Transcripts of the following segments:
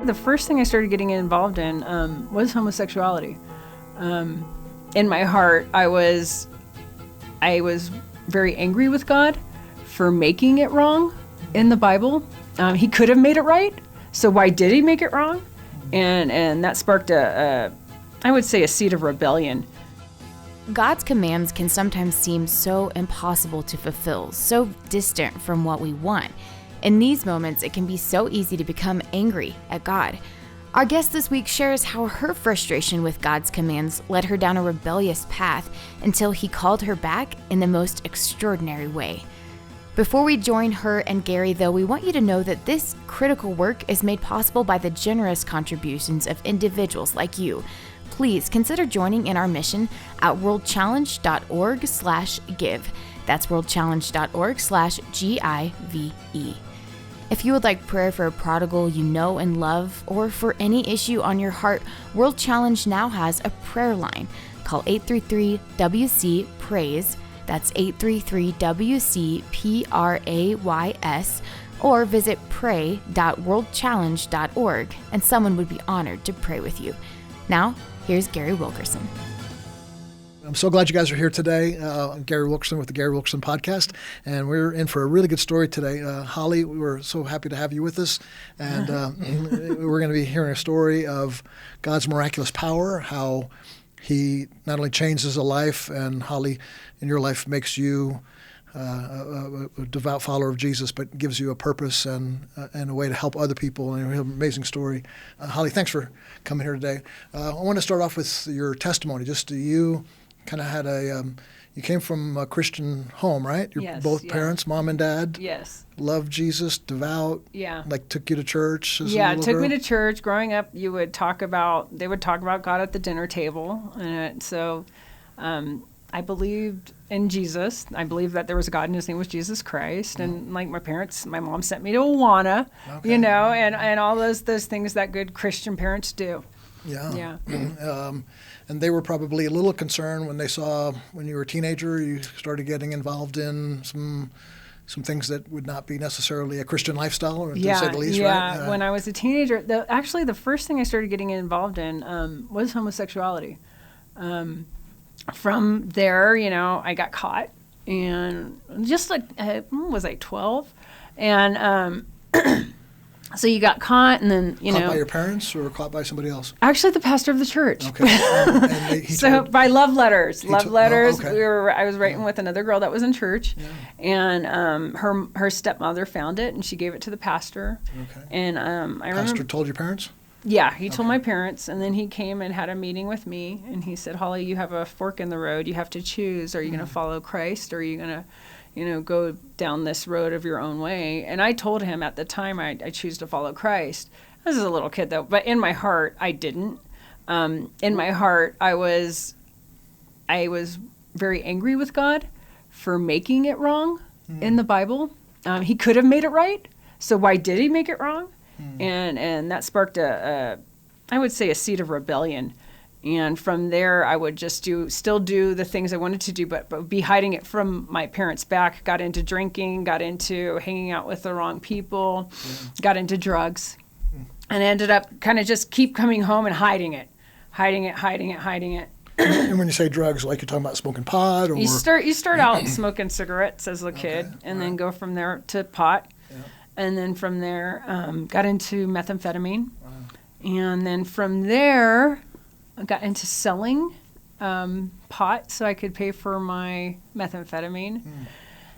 The first thing I started getting involved in was homosexuality. In my heart, I was very angry with God for making it wrong in the Bible. He could have made it right, so why did he make it wrong? And that sparked I would say, a seed of rebellion. God's commands can sometimes seem so impossible to fulfill, so distant from what we want. In these moments, it can be so easy to become angry at God. Our guest this week shares how her frustration with God's commands led her down a rebellious path until he called her back in the most extraordinary way. Before we join her and Gary, though, we want you to know that this critical work is made possible by the generous contributions of individuals like you. Please consider joining in our mission at worldchallenge.org/give. That's worldchallenge.org/GIVE. If you would like prayer for a prodigal you know and love, or for any issue on your heart, World Challenge now has a prayer line. Call 833-WC-PRAYS. That's 833-WC-PRAYS. Or visit pray.worldchallenge.org, and someone would be honored to pray with you. Now, here's Gary Wilkerson. I'm so glad you guys are here today. I'm Gary Wilkerson with the Gary Wilkerson Podcast, and we're in for a really good story today. Holly, we're so happy to have you with us, and we're going to be hearing a story of God's miraculous power, how he not only changes a life, and Holly, in your life, makes you a devout follower of Jesus, but gives you a purpose and a way to help other people. And we have an amazing story. Holly, thanks for coming here today. I want to start off with your testimony. Just you kind of had you came from a Christian home, right? Yes, both yeah. Parents, mom and dad. Yes. Loved Jesus, devout. Yeah. Like took you to church as a Yeah, little took girl? me to church. Growing up, they would talk about God at the dinner table. And so I believed in Jesus. I believed that there was a God and his name was Jesus Christ. And like my mom sent me to Awana, Okay. and all those things that good Christian parents do. Yeah. And they were probably a little concerned when they saw when you were a teenager, you started getting involved in some things that would not be necessarily a Christian lifestyle, or to say the least, right? When I was a teenager, the first thing I started getting involved in was homosexuality. From there, I got caught, and just like, was I 12? And so you got caught, and then, Caught by your parents or caught by somebody else? Actually, the pastor of the church. Okay. By love letters. Oh, okay. I was writing with another girl that was in church, and her stepmother found it, and she gave it to the pastor. Okay. And I remember. Pastor told your parents? Yeah, he told my parents, and then he came and had a meeting with me, and he said, Holly, you have a fork in the road. You have to choose. Are you going to follow Christ, or are you going to, go down this road of your own way? And I told him at the time I choose to follow Christ. I was a little kid, though, but in my heart, I didn't. In my heart, I was very angry with God for making it wrong in the Bible. He could have made it right, so why did he make it wrong? And that sparked I would say, a seed of rebellion. And from there, I would just still do the things I wanted to do, but be hiding it from my parents' back. Got into drinking, got into hanging out with the wrong people, got into drugs, and ended up kind of just keep coming home and hiding it. And when you say drugs, like you're talking about smoking pot, or You start out smoking cigarettes as a kid, and then go from there to pot. Yeah. And then from there, got into methamphetamine. Wow. And then from there, I got into selling pot so I could pay for my methamphetamine.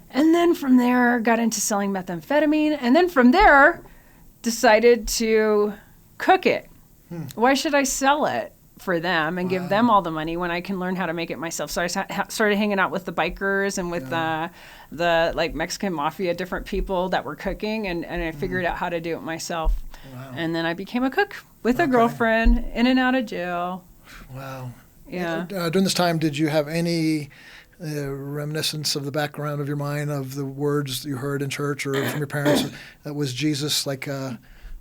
And then from there, got into selling methamphetamine. And then from there, decided to cook it. Why should I sell it for them and give them all the money when I can learn how to make it myself? So I started hanging out with the bikers and with the like Mexican mafia, different people that were cooking, and I figured out how to do it myself. Wow. And then I became a cook with a girlfriend, in and out of jail. Wow. Yeah. During this time, did you have any reminiscence of the background of your mind of the words you heard in church or from your parents? Was Jesus like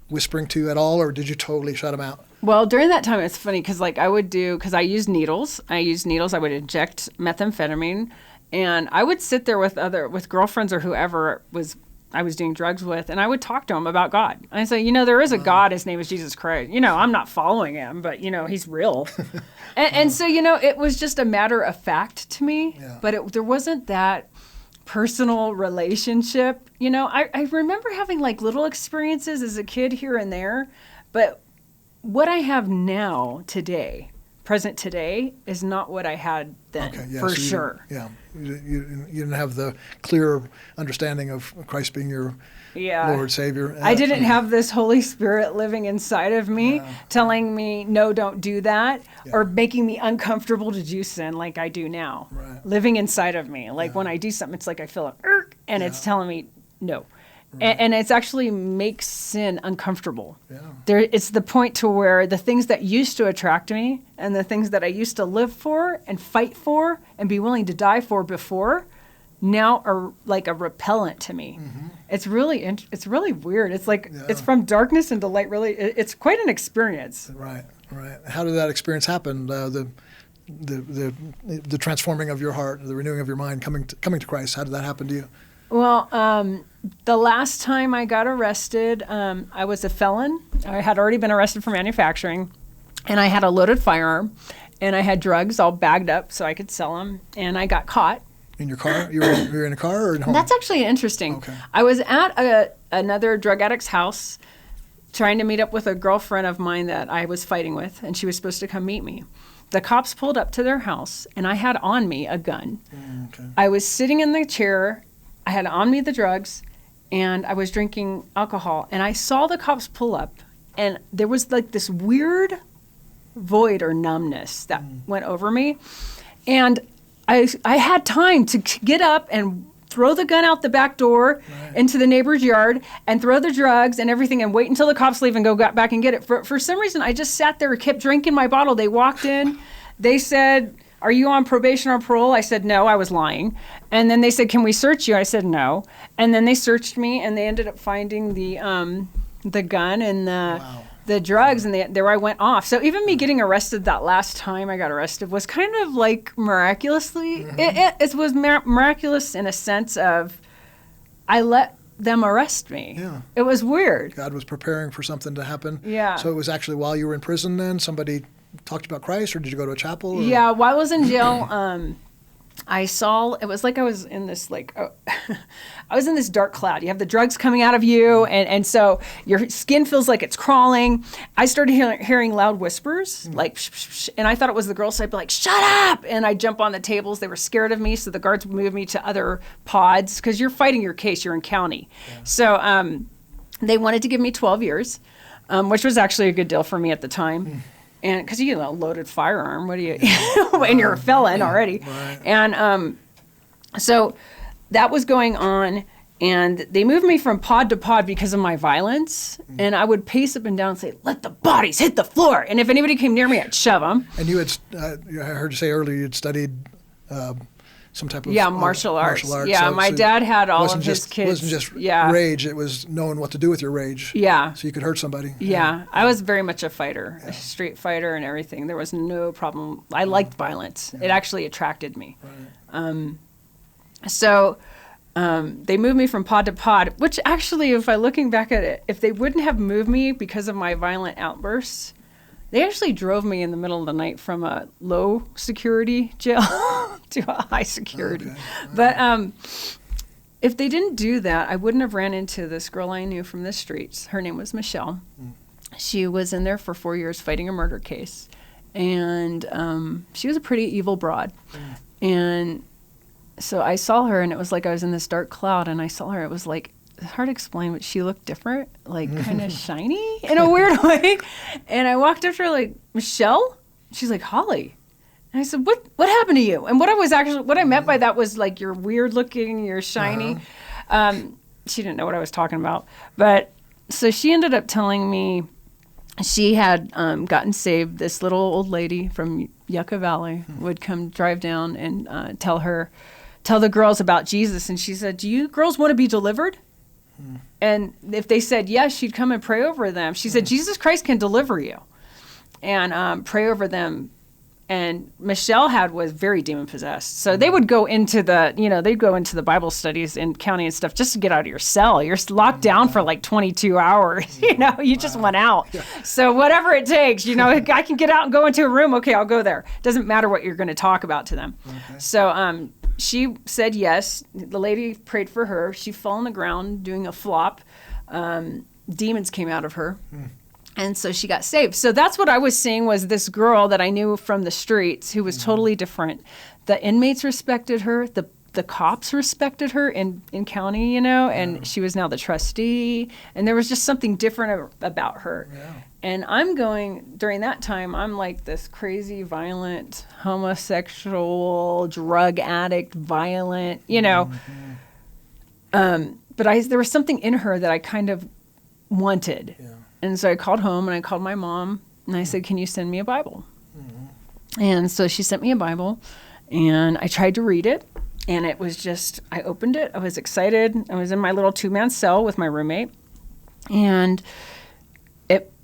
whispering to you at all, or did you totally shut him out? Well, during that time, it's funny because I used needles. I would inject methamphetamine, and I would sit there with girlfriends or whoever was I was doing drugs with, and I would talk to him about God. I say, there is a God. His name is Jesus Christ. I'm not following him, but he's real. and so it was just a matter of fact to me. Yeah. But there wasn't that personal relationship. I remember having like little experiences as a kid here and there, but what I have now today, present today, is not what I had then, for sure. You didn't have the clear understanding of Christ being your Lord, Savior. I didn't have this Holy Spirit living inside of me telling me, no, don't do that, or making me uncomfortable to do sin like I do now. Right. Living inside of me. Like when I do something, it's like I feel and it's telling me no. Right. And it's actually makes sin uncomfortable. Yeah. It's the point to where the things that used to attract me and the things that I used to live for and fight for and be willing to die for before now are like a repellent to me. Mm-hmm. It's really weird. It's like it's from darkness into light. Really, it's quite an experience. Right. How did that experience happen? The transforming of your heart, the renewing of your mind, coming to Christ. How did that happen to you? Well, the last time I got arrested, I was a felon. I had already been arrested for manufacturing, and I had a loaded firearm, and I had drugs all bagged up so I could sell them, and I got caught. In your car? You were in a car or at home? That's actually interesting. Okay. I was at another drug addict's house trying to meet up with a girlfriend of mine that I was fighting with, and she was supposed to come meet me. The cops pulled up to their house, and I had on me a gun. Okay. I was sitting in the chair. I had on me the drugs, and I was drinking alcohol. And I saw the cops pull up, and there was like this weird void or numbness that went over me. And I had time to get up and throw the gun out the back door into the neighbor's yard and throw the drugs and everything and wait until the cops leave and go back and get it. For some reason, I just sat there and kept drinking my bottle. They walked in. They said, "Are you on probation or parole?" I said, "No," I was lying. And then they said, "Can we search you?" I said, "No." And then they searched me, and they ended up finding the gun and the drugs, and there I went off. So even me getting arrested that last time I got arrested was kind of like miraculously, it was miraculous in a sense of I let them arrest me. Yeah. It was weird. God was preparing for something to happen. Yeah. So it was actually while you were in prison then, somebody talked about Christ, or did you go to a chapel? Or? Yeah, while I was in jail, I saw, it was like I was in this I was in this dark cloud. You have the drugs coming out of you, and so your skin feels like it's crawling. I started hearing loud whispers, like, shh, shh, shh, and I thought it was the girls, so I'd be like, "Shut up!" And I'd jump on the tables. They were scared of me, so the guards would move me to other pods, because you're fighting your case, you're in county. Yeah. So they wanted to give me 12 years, which was actually a good deal for me at the time. And because loaded firearm, what do you, and you're a felon already. Right. And so that was going on, and they moved me from pod to pod because of my violence. And I would pace up and down and say, "Let the bodies hit the floor." And if anybody came near me, I'd shove them. And you had, I heard you say earlier, you'd studied some type of martial arts. Yeah, so, my dad had all of his kids. It wasn't just rage, it was knowing what to do with your rage. Yeah. So you could hurt somebody. Yeah. I was very much a fighter, a street fighter and everything. There was no problem. I liked violence. Yeah. It actually attracted me. Right. So they moved me from pod to pod, which actually, if I'm looking back at it, if they wouldn't have moved me because of my violent outbursts, they actually drove me in the middle of the night from a low security jail to a high security. Okay. But if they didn't do that, I wouldn't have ran into this girl I knew from the streets. Her name was Michelle. She was in there for 4 years fighting a murder case. And she was a pretty evil broad. And so I saw her, and it was like I was in this dark cloud, and I saw her. It was like, it's hard to explain, but she looked different, like kind of shiny in a weird way. And I walked up to her like, "Michelle?" She's like, "Holly." And I said, what happened to you? And what I meant by that was like, you're weird looking, you're shiny. She didn't know what I was talking about. But so she ended up telling me she had gotten saved. This little old lady from Yucca Valley would come drive down and tell the girls about Jesus. And she said, "Do you girls want to be delivered?" And if they said yes, she'd come and pray over them. She said, "Jesus Christ can deliver you," and pray over them. And Michelle was very demon possessed. So they would go into the Bible studies in county and stuff just to get out of your cell. You're locked down for like 22 hours. You just went out. So whatever it takes, I can get out and go into a room. Okay, I'll go there. Doesn't matter what you're going to talk about to them. Okay. So she said yes. The lady prayed for her. She fell on the ground doing a flop. Demons came out of her. And so she got saved. So that's what I was seeing, was this girl that I knew from the streets who was totally different. The inmates respected her. The cops respected her in county, and she was now the trustee. And there was just something different about her. Yeah. And during that time, I'm like this crazy, violent, homosexual, drug addict, violent, But there was something in her that I kind of wanted. Yeah. And so I called home and I called my mom and I said, can you send me a Bible? Mm-hmm. And so she sent me a Bible and I tried to read it. And it was just, I opened it. I was excited. I was in my little 2-man cell with my roommate. And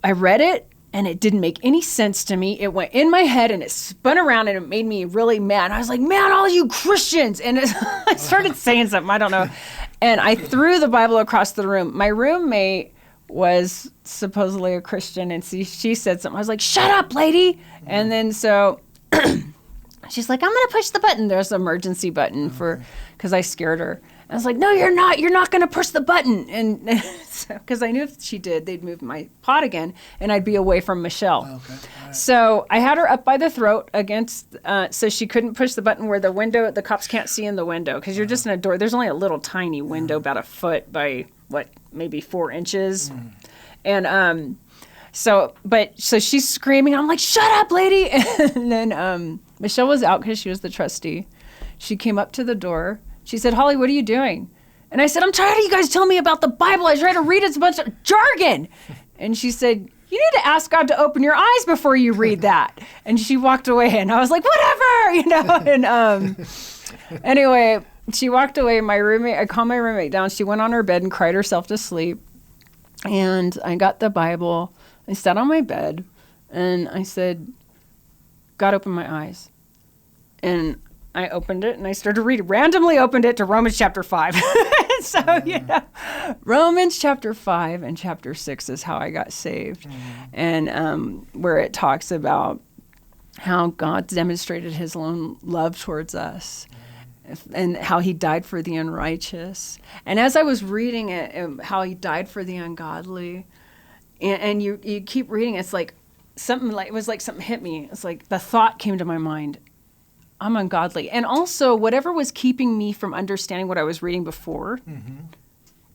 I read it and it didn't make any sense to me. It went in my head and it spun around and it made me really mad. I was like, man, all you Christians. And I started saying something, I don't know. And I threw the Bible across the room. My roommate was supposedly a Christian, and she said something. I was like, shut up, lady. Mm-hmm. And then so she's like, I'm going to push the button. There's an emergency button because I scared her. I was like, no, you're not. You're not going to push the button. And because I knew if she did, they'd move my pot again, and I'd be away from Michelle. Okay. Right. So I had her up by the throat against, so she couldn't push the button where the cops can't see in the window, because you're just in a door. There's only a little tiny window, about a foot by maybe 4 inches. And so she's screaming. I'm like, shut up, lady. And then Michelle was out because she was the trustee. She came up to the door. She said, Holly, what are you doing? And I said, I'm tired of you guys telling me about the Bible. I try to read it. It's a bunch of jargon. And she said, you need to ask God to open your eyes before you read that. And she walked away, and I was like, whatever, And anyway, she walked away. I calmed my roommate down. She went on her bed and cried herself to sleep. And I got the Bible. I sat on my bed, and I said, God, open my eyes. And I opened it and I started reading, randomly opened it to Romans chapter 5. So, Romans chapter 5 and chapter 6 is how I got saved. And where it talks about how God demonstrated his own love towards us and how he died for the unrighteous. And as I was reading it, how he died for the ungodly, and you keep reading, it's like it was like something hit me. It's like the thought came to my mind, I'm ungodly. And also, whatever was keeping me from understanding what I was reading before,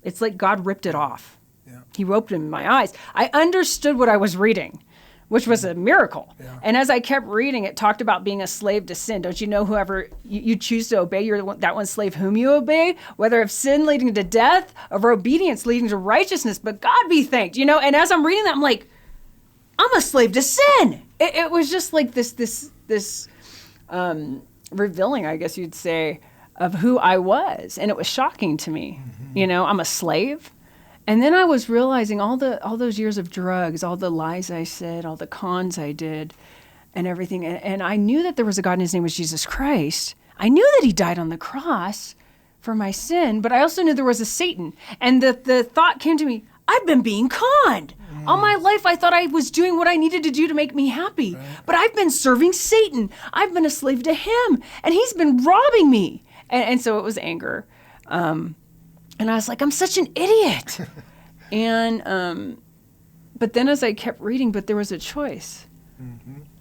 it's like God ripped it off. Yeah. He opened my eyes. I understood what I was reading, which was a miracle. Yeah. And as I kept reading, it talked about being a slave to sin. Don't you know whoever you choose to obey, you're that one slave whom you obey, whether of sin leading to death, of obedience leading to righteousness. But God be thanked, And as I'm reading that, I'm like, I'm a slave to sin. It was just like this revealing, I guess you'd say, of who I was. And it was shocking to me. I'm a slave. And then I was realizing all those years of drugs, all the lies I said, all the cons I did, and everything. And I knew that there was a God and his name was Jesus Christ. I knew that he died on the cross for my sin, but I also knew there was a Satan. And the thought came to me, I've been being conned. All my life, I thought I was doing what I needed to do to make me happy. Right. But I've been serving Satan. I've been a slave to him. And he's been robbing me. And so it was anger. And I was like, I'm such an idiot. And but then as I kept reading, but there was a choice.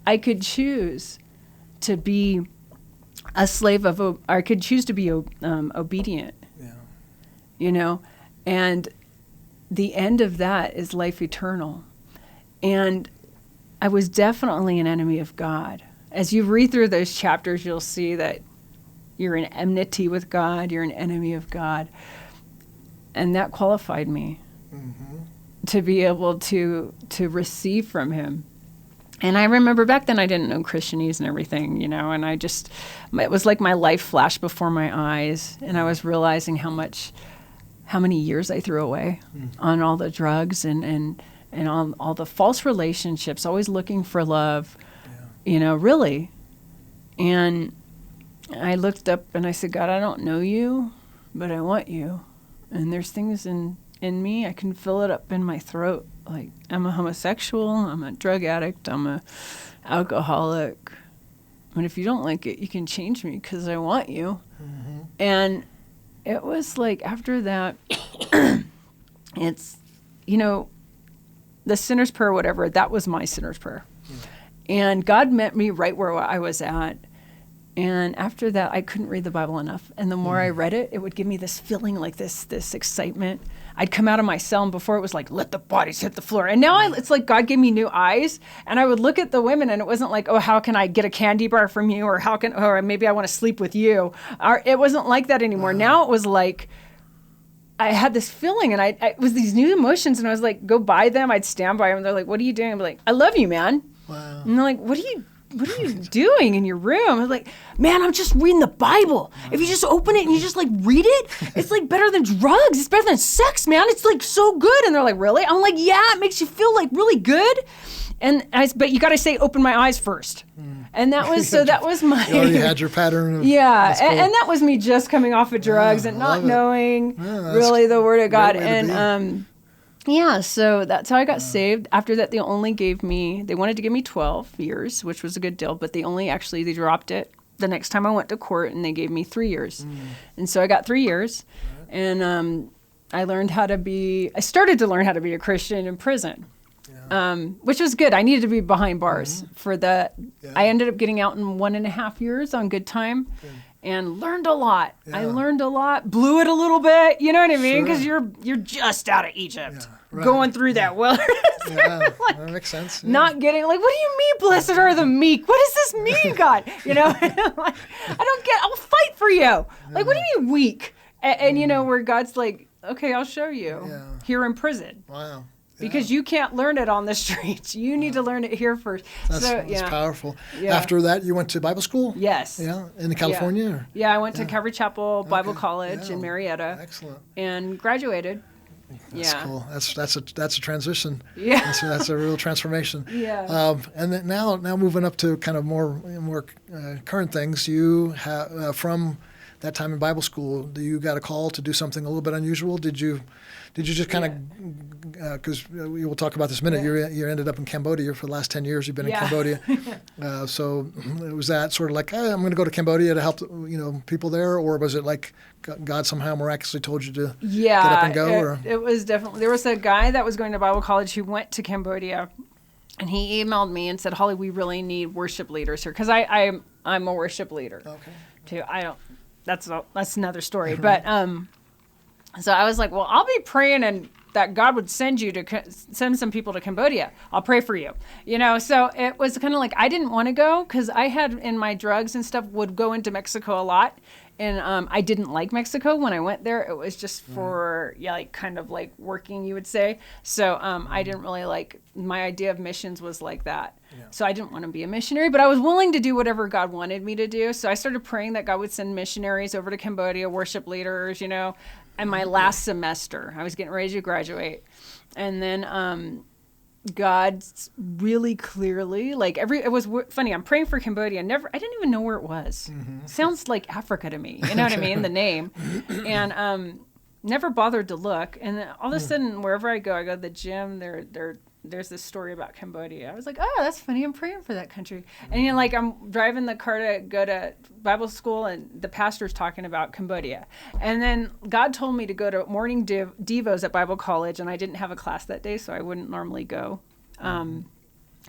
I could choose to be a slave I could choose to be obedient. Yeah. And the end of that is life eternal. And I was definitely an enemy of God. As you read through those chapters, you'll see that you're in enmity with God, you're an enemy of God. And that qualified me to be able to receive from him. And I remember back then I didn't know Christianese and everything, and it was like my life flashed before my eyes, and I was realizing how many years I threw away on all the drugs and all the false relationships, always looking for love, really. And I looked up and I said, God, I don't know you, but I want you. And there's things in me, I can feel it up in my throat. Like, I'm a homosexual, I'm a drug addict, I'm a alcoholic. But if you don't like it, you can change me because I want you. Mm-hmm. And it was like, after that, it's, the sinner's prayer, whatever, that was my sinner's prayer. Mm. And God met me right where I was at. And after that, I couldn't read the Bible enough. And the more I read it, it would give me this feeling, like this excitement. I'd come out of my cell, and before it was like, let the bodies hit the floor. And now it's like God gave me new eyes. And I would look at the women, and it wasn't like, oh, how can I get a candy bar from you? Or maybe I want to sleep with you. It wasn't like that anymore. Wow. Now it was like, I had this feeling, and it was these new emotions, and I was like, go by them. I'd stand by them. And they're like, what are you doing? I'd be like, I love you, man. Wow. And they're like, what are you doing in your room? I was like, man, I'm just reading the Bible. If you just open it and you just like read it, it's like better than drugs. It's better than sex, man. It's like so good. And they're like, really? I'm like, yeah, it makes you feel like really good. But you got to say, open my eyes first. And that was my... You already had your pattern. Yeah. Cool. And that was me just coming off of drugs and not knowing really the Word of God. And so that's how I got saved. After that, they wanted to give me 12 years, which was a good deal, but they dropped it the next time I went to court, and they gave me 3 years. And so I got 3 years, and I started to learn how to be a Christian in prison, which was good. I needed to be behind bars for that. Yeah. I ended up getting out in 1.5 years on good time. Good. And learned a lot. Yeah. I learned a lot, blew it a little bit, you know what I mean? Because you're just out of Egypt, going through that wilderness. Yeah, that makes sense. Yeah. Not getting, like, what do you mean, blessed are the meek? What does this mean, God? Like, I'll fight for you. Yeah. Like, what do you mean weak? And where God's like, okay, I'll show you here in prison. Wow. Because you can't learn it on the streets. You need to learn it here first. That's powerful. Yeah. After that, you went to Bible school? Yes. Yeah, in California? Yeah, I went to Calvary Chapel Bible College in Marietta. Excellent. And graduated. That's cool. That's a transition. Yeah. That's a real transformation. Yeah. And then now moving up to kind of more current things, you have from that time in Bible school, you got a call to do something a little bit unusual? Did you just kind of, because we will talk about this in a minute, you ended up in Cambodia for the last 10 years. You've been in Cambodia. So was that sort of like, hey, I'm going to go to Cambodia to help people there? Or was it like God somehow miraculously told you to get up and go? It was definitely, there was a guy that was going to Bible college who went to Cambodia. And he emailed me and said, Holly, we really need worship leaders here. Because I'm a worship leader. Okay. Too. That's another story. But so I was like, well, I'll be praying and that God would send some people to Cambodia. I'll pray for you. So it was kind of like, I didn't want to go because I had in my drugs and stuff would go into Mexico a lot. And I didn't like Mexico when I went there. It was just for, kind of like working, you would say. So I didn't really my idea of missions was like that. Yeah. So I didn't want to be a missionary, but I was willing to do whatever God wanted me to do. So I started praying that God would send missionaries over to Cambodia, worship leaders, and my last semester, I was getting ready to graduate. And then God really clearly, it was funny. I'm praying for Cambodia. I didn't even know where it was. Mm-hmm. Sounds like Africa to me. You know what I mean? The name. And never bothered to look. And then all of a sudden, wherever I go to the gym, there's this story about Cambodia. I was like, oh, that's funny. I'm praying for that country. And I'm driving the car to go to Bible school, and the pastor's talking about Cambodia. And then God told me to go to morning devos at Bible college, and I didn't have a class that day, so I wouldn't normally go.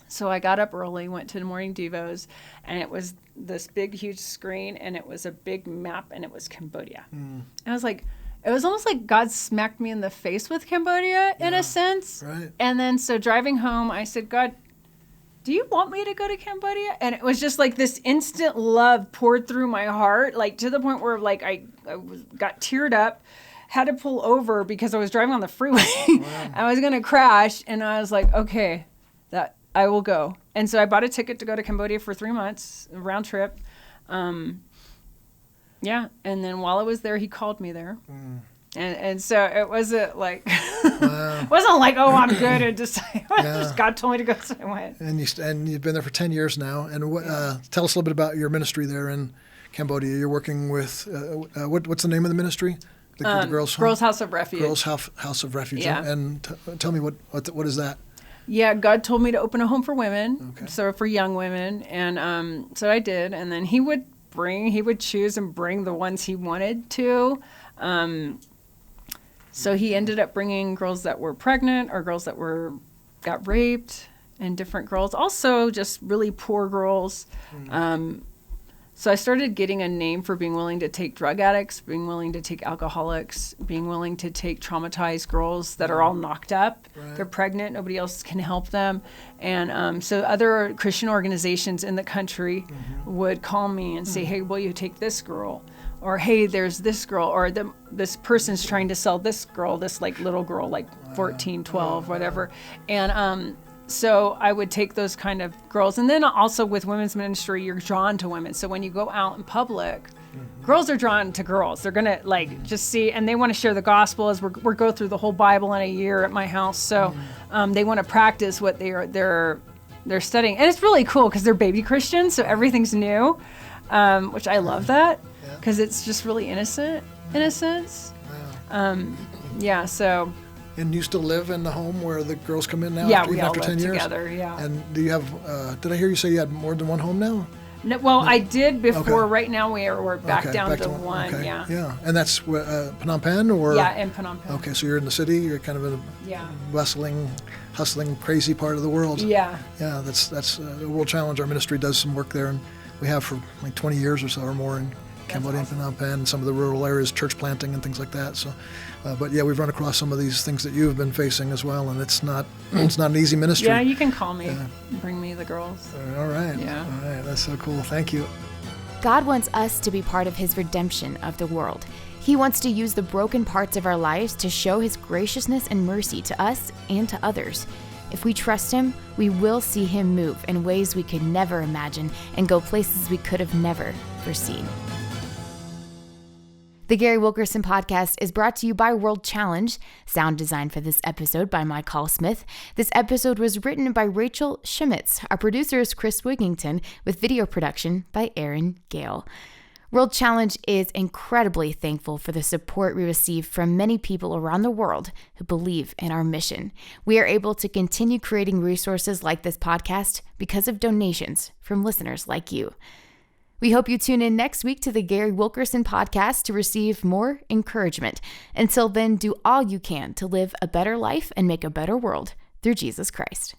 So I got up early, went to the morning devos, and it was this big, huge screen, and it was a big map, and it was Cambodia. And I was like, it was almost like God smacked me in the face with Cambodia in a sense. Right. And then so driving home, I said, God, do you want me to go to Cambodia? And it was just like this instant love poured through my heart, to the point where I got teared up, had to pull over because I was driving on the freeway. Wow. I was going to crash. And I was like, okay, that I will go. And so I bought a ticket to go to Cambodia for 3 months, a round trip. Yeah, and then while I was there, he called me there. And so it wasn't like Wow. It wasn't like, oh, I'm good, and just God told me to go, so I went. And you've been there for 10 years now. And tell us a little bit about your ministry there in Cambodia. You're working with what's the name of the ministry? The Girls' House of Refuge. Girls' House of Refuge. Yeah. And tell me what is that? Yeah, God told me to open a home for women, so for young women, and so I did. And then He would choose and bring the ones He wanted to. So He ended up bringing girls that were pregnant or girls that got raped, and different girls. Also, just really poor girls. So I started getting a name for being willing to take drug addicts, being willing to take alcoholics, being willing to take traumatized girls that are all knocked up. Right. They're pregnant. Nobody else can help them. And so other Christian organizations in the country would call me and say, hey, will you take this girl? Or, hey, there's this girl. Or this person's trying to sell this girl, this like little girl, like 14, 12, whatever. And so I would take those kind of girls. And then also with women's ministry, you're drawn to women. So when you go out in public, girls are drawn to girls. They're going to like just see, and they want to share the gospel as we go through the whole Bible in a year at my house. So they want to practice what they're studying. And it's really cool because they're baby Christians. So everything's new, which I love that because it's just really innocent in a sense. Wow. So... And you still live in the home where the girls come in now? Yeah, after, we all after live 10 years? together, yeah. And do you have, did I hear you say you had more than one home now? No, well, I did before. Okay. Right now we're back down to one, okay. Yeah. Yeah, and that's Phnom Penh? Or? Yeah, in Phnom Penh. Okay, so you're in the city, you're kind of in a bustling, hustling, crazy part of the world. Yeah. Yeah, that's a World Challenge. Our ministry does some work there, and we have for like 20 years or so or more in Cambodia and Phnom Penh, and some of the rural areas, church planting and things like that. So, but yeah, we've run across some of these things that you've been facing as well, and it's not an easy ministry. Yeah, you can call me, bring me the girls. All right. Yeah. All right, that's so cool. Thank you. God wants us to be part of His redemption of the world. He wants to use the broken parts of our lives to show His graciousness and mercy to us and to others. If we trust Him, we will see Him move in ways we could never imagine and go places we could have never foreseen. The Gary Wilkerson podcast is brought to you by World Challenge. Sound design for this episode by Mike Hall-Smith. This episode was written by Rachel Schmitz. Our producer is Chris Wigington, with video production by Aaron Gale. World Challenge is incredibly thankful for the support we receive from many people around the world who believe in our mission. We are able to continue creating resources like this podcast because of donations from listeners like you. We hope you tune in next week to the Gary Wilkerson podcast to receive more encouragement. Until then, do all you can to live a better life and make a better world through Jesus Christ.